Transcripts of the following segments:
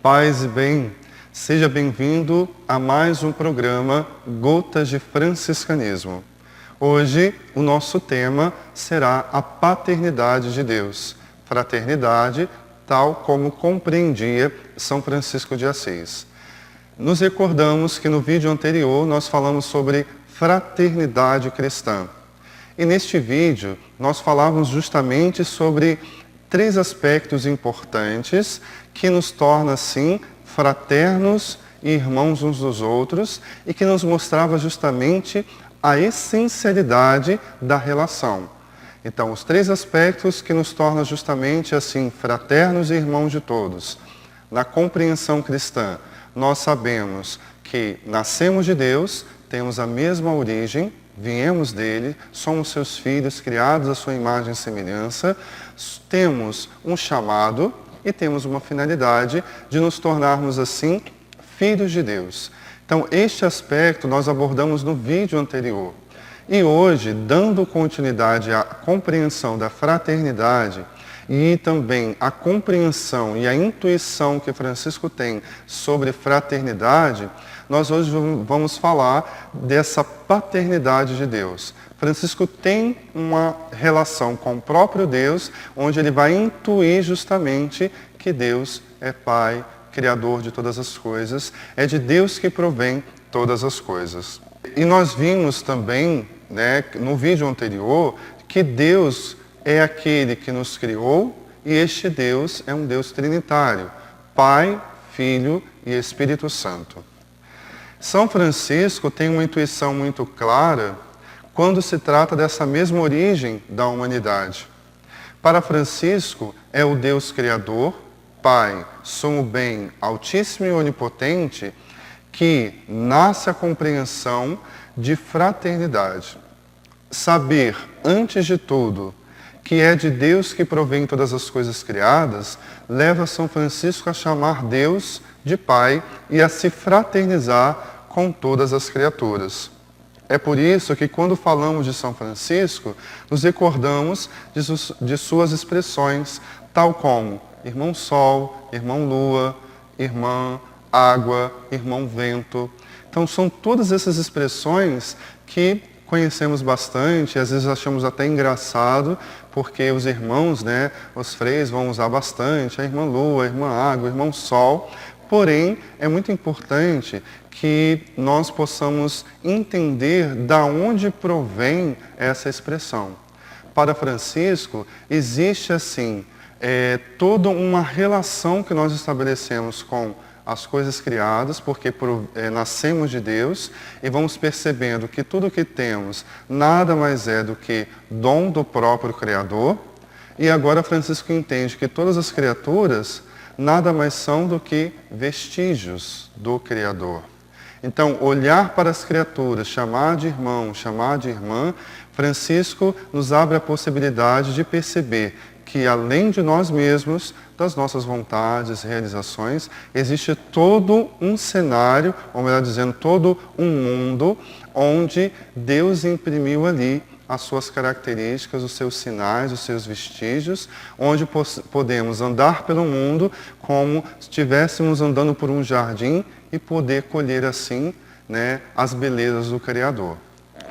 Paz e bem, seja bem-vindo a mais um programa Gotas de Franciscanismo. Hoje, o nosso tema será a paternidade de Deus, fraternidade, tal como compreendia São Francisco de Assis. Nos recordamos que no vídeo anterior nós falamos sobre fraternidade cristã. E neste vídeo nós falávamos justamente sobre 3 aspectos importantes que nos tornam, assim, fraternos e irmãos uns dos outros e que nos mostrava justamente a essencialidade da relação. Então, os 3 aspectos que nos tornam justamente, assim, fraternos e irmãos de todos. Na compreensão cristã, nós sabemos que nascemos de Deus, temos a mesma origem, viemos dele, somos seus filhos, criados à sua imagem e semelhança, temos um chamado e temos uma finalidade de nos tornarmos, assim, filhos de Deus. Então, este aspecto nós abordamos no vídeo anterior. E hoje, dando continuidade à compreensão da fraternidade e também a compreensão e a intuição que Francisco tem sobre fraternidade, nós hoje vamos falar dessa paternidade de Deus. Francisco tem uma relação com o próprio Deus, onde ele vai intuir justamente que Deus é Pai, Criador de todas as coisas, é de Deus que provém todas as coisas. E nós vimos também, no vídeo anterior, que Deus é aquele que nos criou e este Deus é um Deus trinitário, Pai, Filho e Espírito Santo. São Francisco tem uma intuição muito clara quando se trata dessa mesma origem da humanidade. Para Francisco, é o Deus Criador, Pai, Sumo Bem, Altíssimo e Onipotente, que nasce a compreensão de fraternidade. Saber, antes de tudo, que é de Deus que provém todas as coisas criadas, leva São Francisco a chamar Deus de Pai e a se fraternizar com todas as criaturas. É por isso que quando falamos de São Francisco, nos recordamos de suas expressões, tal como irmão Sol, irmão Lua, irmã Água, irmão Vento. Então são todas essas expressões que conhecemos bastante, às vezes achamos até engraçado, porque os irmãos, os freis vão usar bastante, a irmã Lua, a irmã Água, o irmão Sol. Porém, é muito importante que nós possamos entender da onde provém essa expressão. Para Francisco, existe assim, toda uma relação que nós estabelecemos com as coisas criadas, porque nascemos de Deus e vamos percebendo que tudo que temos nada mais é do que dom do próprio Criador. E agora Francisco entende que todas as criaturas nada mais são do que vestígios do Criador. Então, olhar para as criaturas, chamar de irmão, chamar de irmã, Francisco nos abre a possibilidade de perceber que, além de nós mesmos, das nossas vontades, realizações, existe todo um cenário, ou melhor dizendo, todo um mundo, onde Deus imprimiu ali as suas características, os seus sinais, os seus vestígios, onde podemos andar pelo mundo como se estivéssemos andando por um jardim e poder colher assim, as belezas do Criador.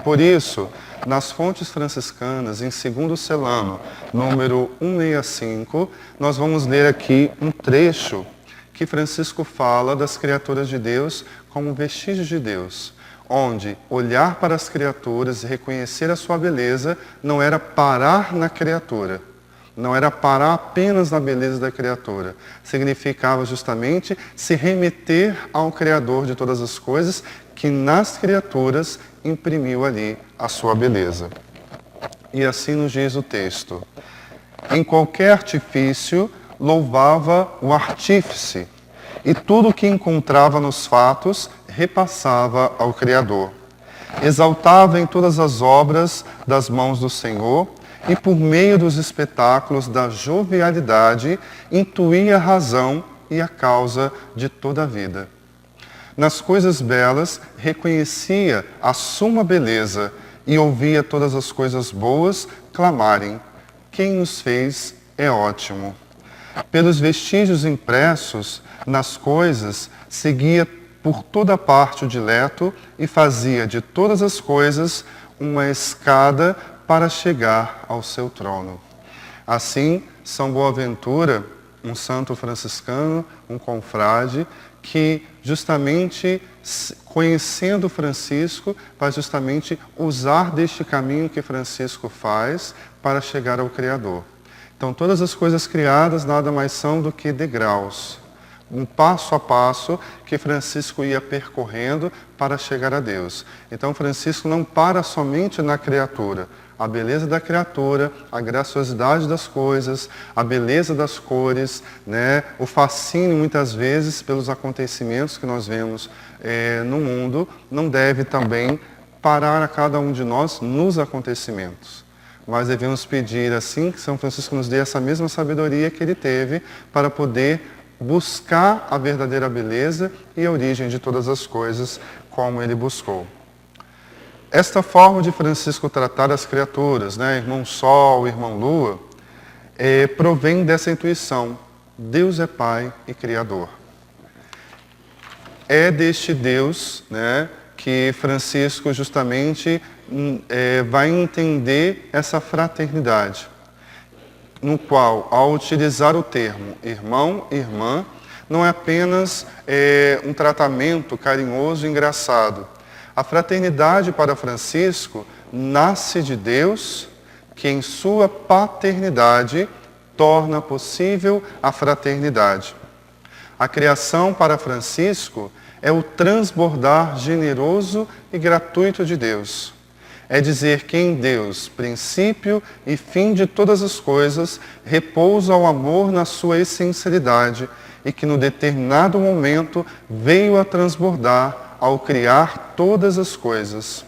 Por isso, nas fontes franciscanas, em 2º Celano, número 165, nós vamos ler aqui um trecho que Francisco fala das criaturas de Deus como vestígios de Deus, onde olhar para as criaturas e reconhecer a sua beleza não era parar na criatura, não era parar apenas na beleza da criatura. Significava justamente se remeter ao Criador de todas as coisas, que nas criaturas imprimiu ali a sua beleza. E assim nos diz o texto: em qualquer artifício louvava o artífice, e tudo o que encontrava nos fatos repassava ao Criador. Exaltava em todas as obras das mãos do Senhor, e por meio dos espetáculos da jovialidade, intuía a razão e a causa de toda a vida. Nas coisas belas, reconhecia a suma beleza e ouvia todas as coisas boas clamarem: quem nos fez é ótimo. Pelos vestígios impressos nas coisas, seguia por toda parte o dileto e fazia de todas as coisas uma escada para chegar ao seu trono. Assim, São Boaventura, um santo franciscano, um confrade, que justamente, conhecendo Francisco, vai justamente usar deste caminho que Francisco faz para chegar ao Criador. Então, todas as coisas criadas nada mais são do que degraus, um passo a passo que Francisco ia percorrendo para chegar a Deus. Então, Francisco não para somente na criatura. A beleza da criatura, a graciosidade das coisas, a beleza das cores, né? O fascínio, muitas vezes, pelos acontecimentos que nós vemos no mundo, não deve também parar a cada um de nós nos acontecimentos. Mas devemos pedir, assim, que São Francisco nos dê essa mesma sabedoria que ele teve para poder buscar a verdadeira beleza e a origem de todas as coisas, como ele buscou. Esta forma de Francisco tratar as criaturas, né, irmão Sol, irmão Lua, provém dessa intuição. Deus é Pai e Criador. É deste Deus, né, que Francisco justamente vai entender essa fraternidade, no qual, ao utilizar o termo irmão e irmã, não é apenas um tratamento carinhoso e engraçado. A fraternidade para Francisco nasce de Deus, que em sua paternidade torna possível a fraternidade. A criação para Francisco é o transbordar generoso e gratuito de Deus. É dizer que em Deus, princípio e fim de todas as coisas, repousa o amor na sua essencialidade e que no determinado momento veio a transbordar ao criar todas as coisas.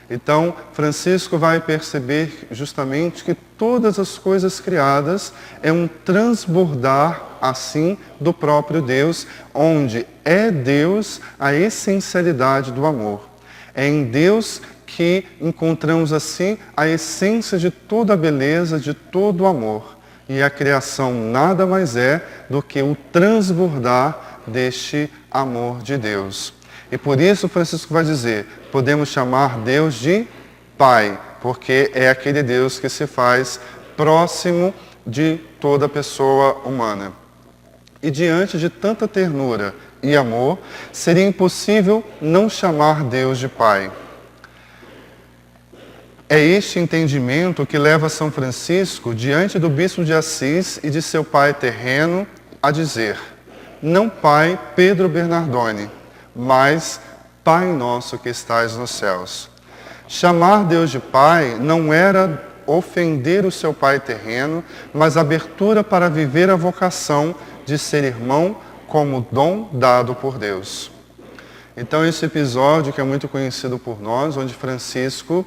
Então, Francisco vai perceber justamente que todas as coisas criadas é um transbordar, assim, do próprio Deus, onde é Deus a essencialidade do amor. É em Deus que encontramos, assim, a essência de toda a beleza, de todo o amor. E a criação nada mais é do que o transbordar deste amor de Deus. E por isso Francisco vai dizer, podemos chamar Deus de Pai, porque é aquele Deus que se faz próximo de toda pessoa humana. E diante de tanta ternura e amor, seria impossível não chamar Deus de Pai. É este entendimento que leva São Francisco diante do bispo de Assis e de seu pai terreno a dizer, não Pai Pedro Bernardone, mas Pai nosso que estais nos céus. Chamar Deus de Pai não era ofender o seu pai terreno, mas abertura para viver a vocação de ser irmão como dom dado por Deus. Então esse episódio que é muito conhecido por nós, onde Francisco,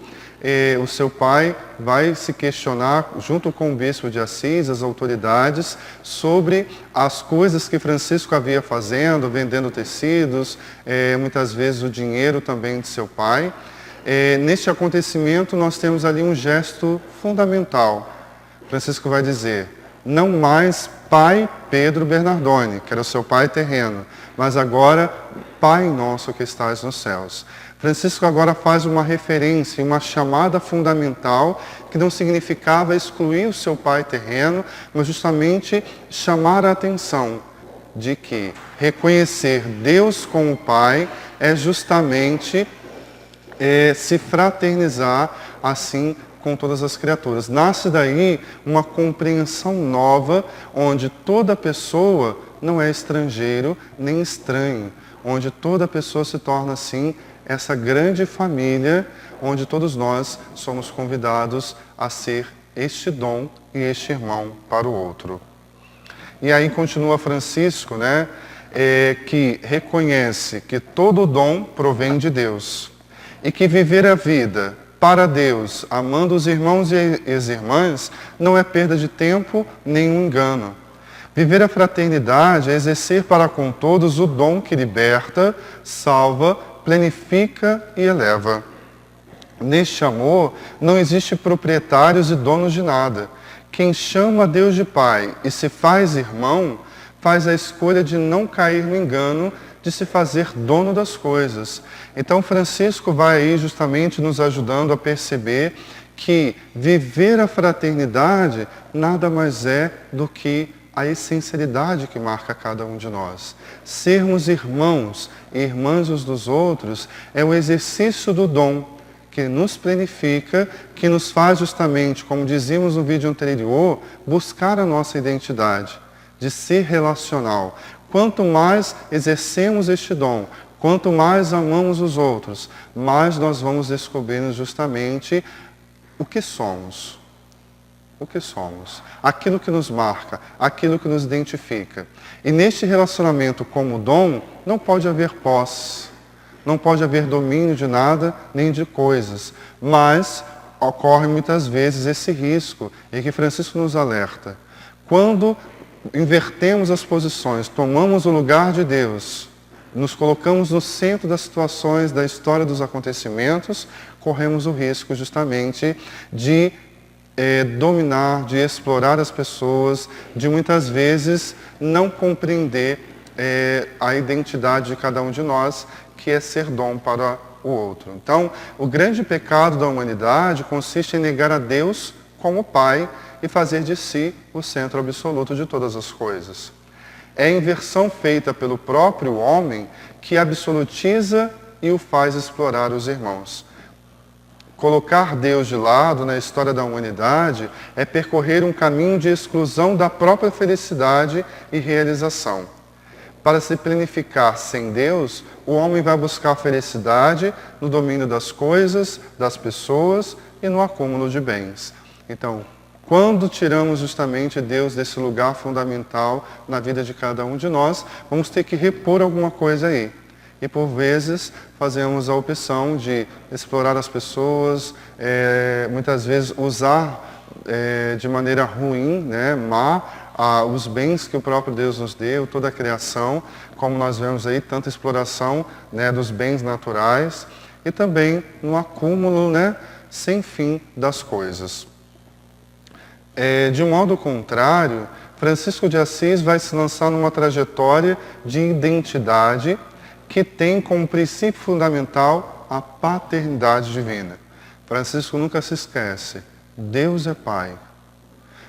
o seu pai, vai se questionar junto com o bispo de Assis, as autoridades, sobre as coisas que Francisco havia fazendo, vendendo tecidos, muitas vezes o dinheiro também de seu pai. Neste acontecimento nós temos ali um gesto fundamental. Francisco vai dizer, não mais Pai Pedro Bernardone, que era o seu pai terreno, mas agora Pai nosso que estás nos céus. Francisco agora faz uma referência, uma chamada fundamental, que não significava excluir o seu pai terreno, mas justamente chamar a atenção de que reconhecer Deus como Pai é justamente se fraternizar assim com todas as criaturas. Nasce daí uma compreensão nova, onde toda pessoa não é estrangeiro nem estranho, onde toda pessoa se torna assim essa grande família, onde todos nós somos convidados a ser este dom e este irmão para o outro. E aí continua Francisco, né, que reconhece que todo dom provém de Deus e que viver a vida para Deus, amando os irmãos e as irmãs, não é perda de tempo nem um engano. Viver a fraternidade é exercer para com todos o dom que liberta, salva, planifica e eleva. Neste amor não existe proprietários e donos de nada. Quem chama a Deus de Pai e se faz irmão, faz a escolha de não cair no engano de se fazer dono das coisas. Então Francisco vai aí justamente nos ajudando a perceber que viver a fraternidade nada mais é do que a essencialidade que marca cada um de nós. Sermos irmãos e irmãs uns dos outros é o exercício do dom que nos planifica, que nos faz justamente, como dizíamos no vídeo anterior, buscar a nossa identidade, de ser relacional. Quanto mais exercemos este dom, quanto mais amamos os outros, mais nós vamos descobrindo justamente o que somos. O que somos. Aquilo que nos marca, aquilo que nos identifica. E neste relacionamento como dom, não pode haver posse, não pode haver domínio de nada, nem de coisas. Mas ocorre muitas vezes esse risco, e que Francisco nos alerta. Quando invertemos as posições, tomamos o lugar de Deus, nos colocamos no centro das situações, da história dos acontecimentos, corremos o risco justamente de dominar, de explorar as pessoas, de muitas vezes não compreender a identidade de cada um de nós, que é ser dom para o outro. Então, o grande pecado da humanidade consiste em negar a Deus como Pai e fazer de si o centro absoluto de todas as coisas. É a inversão feita pelo próprio homem que absolutiza e o faz explorar os irmãos. Colocar Deus de lado na história da humanidade é percorrer um caminho de exclusão da própria felicidade e realização. Para se planificar sem Deus, o homem vai buscar felicidade no domínio das coisas, das pessoas e no acúmulo de bens. Então, quando tiramos justamente Deus desse lugar fundamental na vida de cada um de nós, vamos ter que repor alguma coisa aí. E por vezes fazemos a opção de explorar as pessoas, muitas vezes usar de maneira ruim, má, os bens que o próprio Deus nos deu, toda a criação, como nós vemos aí, tanta exploração dos bens naturais e também no acúmulo sem fim das coisas. De um modo contrário, Francisco de Assis vai se lançar numa trajetória de identidade que tem como princípio fundamental a paternidade divina. Francisco nunca se esquece, Deus é Pai.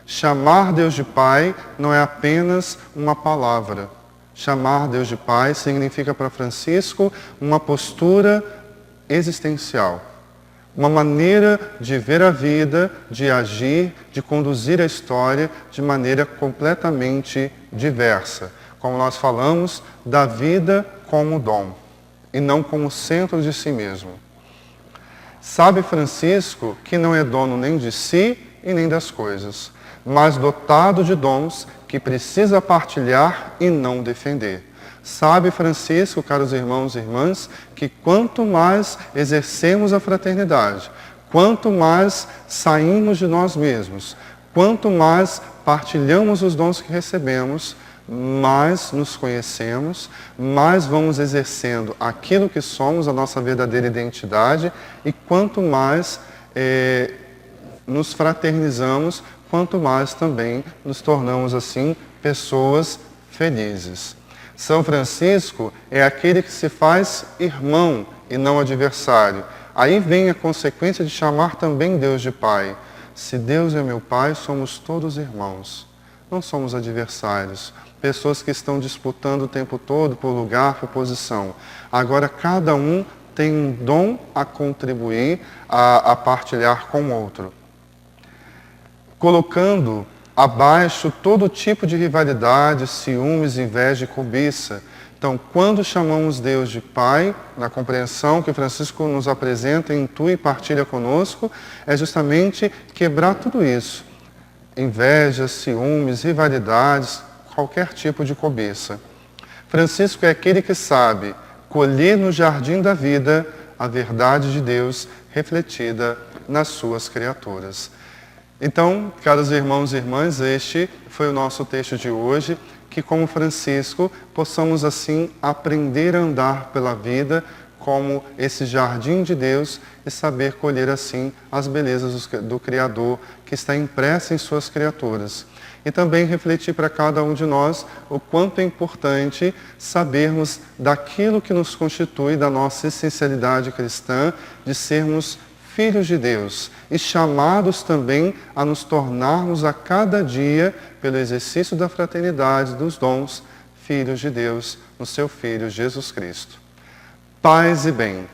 Chamar Deus de Pai não é apenas uma palavra. Chamar Deus de Pai significa para Francisco uma postura existencial. Uma maneira de ver a vida, de agir, de conduzir a história de maneira completamente diversa. Como nós falamos, da vida como dom, e não como centro de si mesmo. Sabe Francisco que não é dono nem de si e nem das coisas, mas dotado de dons que precisa partilhar e não defender. Sabe Francisco, caros irmãos e irmãs, que quanto mais exercemos a fraternidade, quanto mais saímos de nós mesmos, quanto mais partilhamos os dons que recebemos, mais nos conhecemos, mais vamos exercendo aquilo que somos, a nossa verdadeira identidade, e quanto mais nos fraternizamos, quanto mais também nos tornamos assim pessoas felizes. São Francisco é aquele que se faz irmão e não adversário. Aí vem a consequência de chamar também Deus de Pai. Se Deus é meu Pai, somos todos irmãos. Não somos adversários. Pessoas que estão disputando o tempo todo por lugar, por posição. Agora cada um tem um dom a contribuir, a partilhar com o outro. Colocando abaixo todo tipo de rivalidade, ciúmes, inveja e cobiça. Então, quando chamamos Deus de Pai, na compreensão que Francisco nos apresenta, intui e partilha conosco, é justamente quebrar tudo isso. Invejas, ciúmes, rivalidades, qualquer tipo de cobiça. Francisco é aquele que sabe colher no jardim da vida a verdade de Deus refletida nas suas criaturas. Então, caros irmãos e irmãs, este foi o nosso texto de hoje, que como Francisco possamos assim aprender a andar pela vida como esse jardim de Deus e saber colher assim as belezas do Criador que está impressa em suas criaturas. E também refletir para cada um de nós o quanto é importante sabermos daquilo que nos constitui, da nossa essencialidade cristã, de sermos filhos de Deus e chamados também a nos tornarmos a cada dia, pelo exercício da fraternidade, dos dons, filhos de Deus, no seu Filho Jesus Cristo. Paz e bem.